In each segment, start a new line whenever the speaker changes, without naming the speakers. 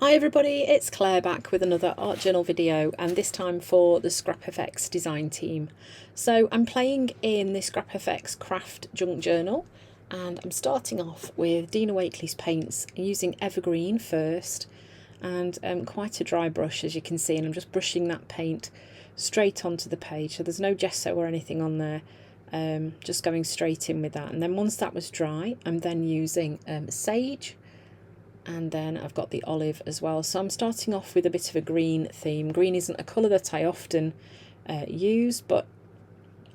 Hi everybody, it's Claire back with another art journal video, and this time for the ScrapFX design team. So I'm playing in the ScrapFX craft junk journal, and I'm starting off with Dina Wakley's paints using evergreen first, and quite a dry brush as you can see, and I'm just brushing that paint straight onto the page, so there's no gesso or anything on there. Just going straight in with that, and then once that was dry, I'm then using sage, and then I've got the olive as well. So I'm starting off with a bit of a green theme. Green isn't a colour that I often use, but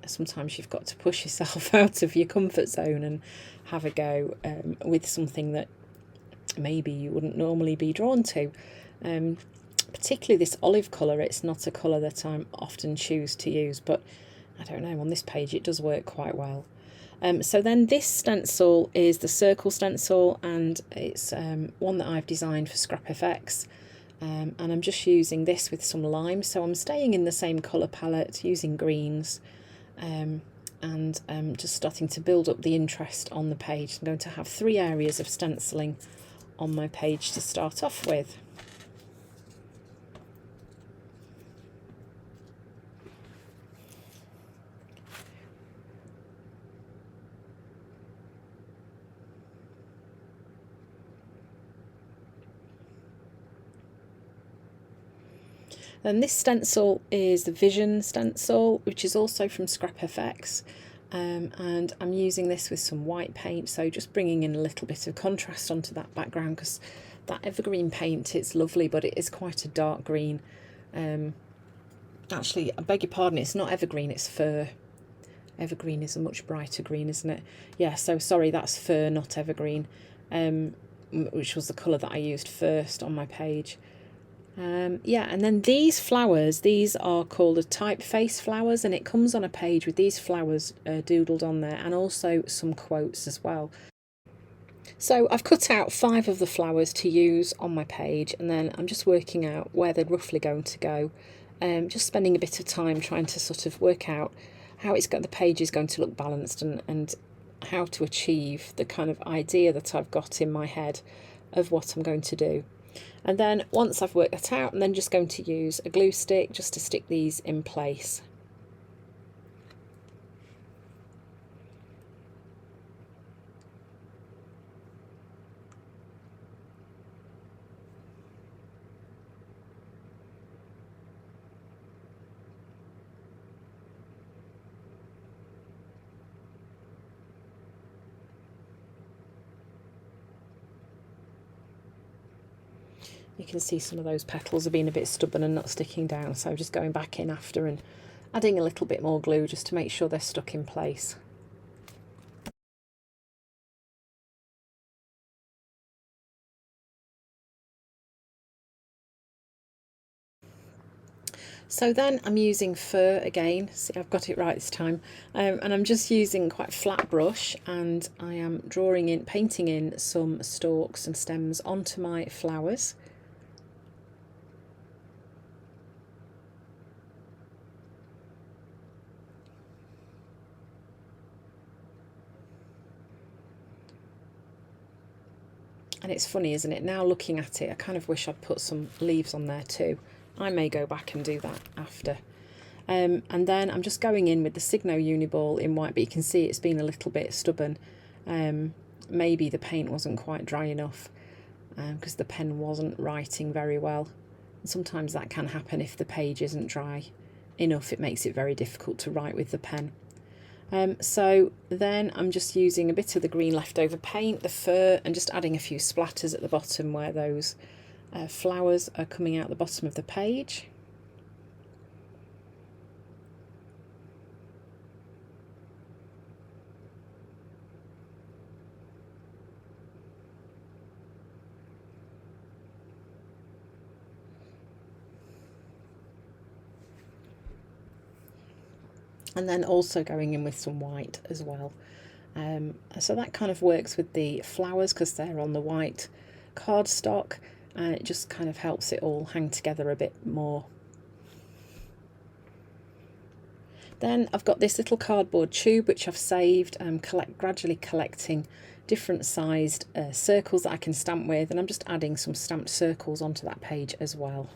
sometimes you've got to push yourself out of your comfort zone and have a go with something that maybe you wouldn't normally be drawn to. Particularly this olive colour, it's not a colour that I often choose to use, but I don't know, on this page it does work quite well. So then this stencil is the circle stencil, and it's one that I've designed for ScrapFX, and I'm just using this with some lime, so I'm staying in the same colour palette using greens, and just starting to build up the interest on the page. I'm going to have 3 areas of stenciling on my page to start off with. Then this stencil is the Vision stencil, which is also from ScrapFX, and I'm using this with some white paint, so just bringing in a little bit of contrast onto that background, because that evergreen paint, it's lovely, but it is quite a dark green. Actually, I beg your pardon, it's not evergreen, it's fir. Evergreen is a much brighter green, isn't it? Yeah, so sorry, that's fir, not evergreen, which was the colour that I used first on my page. Yeah, and then these flowers, these are called the typeface flowers, and it comes on a page with these flowers doodled on there, and also some quotes as well. So I've cut out 5 of the flowers to use on my page, and then I'm just working out where they're roughly going to go. Just spending a bit of time trying to sort of work out how the page is going to look balanced, and how to achieve the kind of idea that I've got in my head of what I'm going to do. And then once I've worked that out, I'm then just going to use a glue stick just to stick these in place. You can see some of those petals have been a bit stubborn and not sticking down, so I'm just going back in after and adding a little bit more glue just to make sure they're stuck in place. So then I'm using fir again. See, I've got it right this time, and I'm just using quite a flat brush, and I am painting in some stalks and stems onto my flowers. And it's funny, isn't it? Now looking at it, I kind of wish I'd put some leaves on there too. I may go back and do that after. And then I'm just going in with the Signo Uniball in white, but you can see it's been a little bit stubborn. Maybe the paint wasn't quite dry enough, because the pen wasn't writing very well. And sometimes that can happen if the page isn't dry enough. It makes it very difficult to write with the pen. So then I'm just using a bit of the green leftover paint, the fir, and just adding a few splatters at the bottom where those flowers are coming out the bottom of the page. And then also going in with some white as well. So that kind of works with the flowers because they're on the white cardstock, and it just kind of helps it all hang together a bit more. Then I've got this little cardboard tube which I've saved. I'm gradually collecting different sized circles that I can stamp with, and I'm just adding some stamped circles onto that page as well.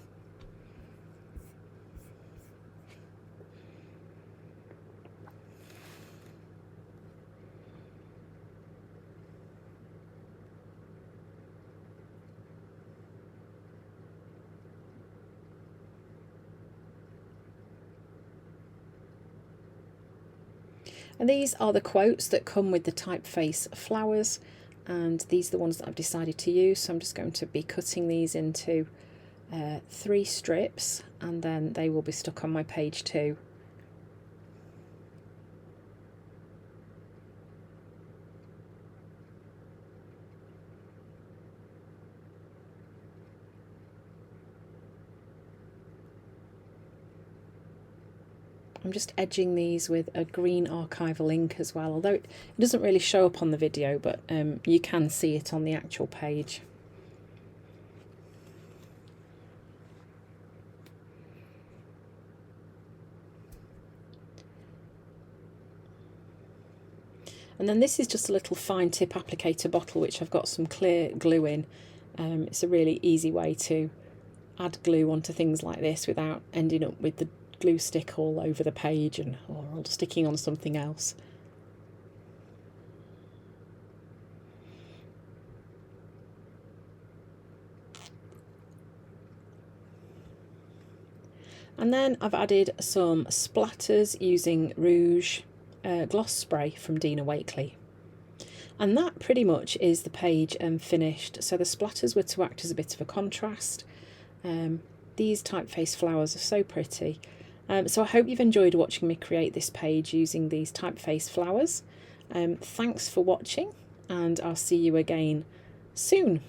And these are the quotes that come with the typeface flowers, and these are the ones that I've decided to use. So I'm just going to be cutting these into 3 strips, and then they will be stuck on my page too. I'm just edging these with a green archival ink as well, although it doesn't really show up on the video, but you can see it on the actual page. And then this is just a little fine tip applicator bottle which I've got some clear glue in. It's a really easy way to add glue onto things like this without ending up with the glue stick all over the page or sticking on something else. And then I've added some splatters using Rouge gloss spray from Dina Wakley. And that pretty much is the page finished. So the splatters were to act as a bit of a contrast. These typeface flowers are so pretty. So I hope you've enjoyed watching me create this page using these typeface flowers. Thanks for watching, and I'll see you again soon.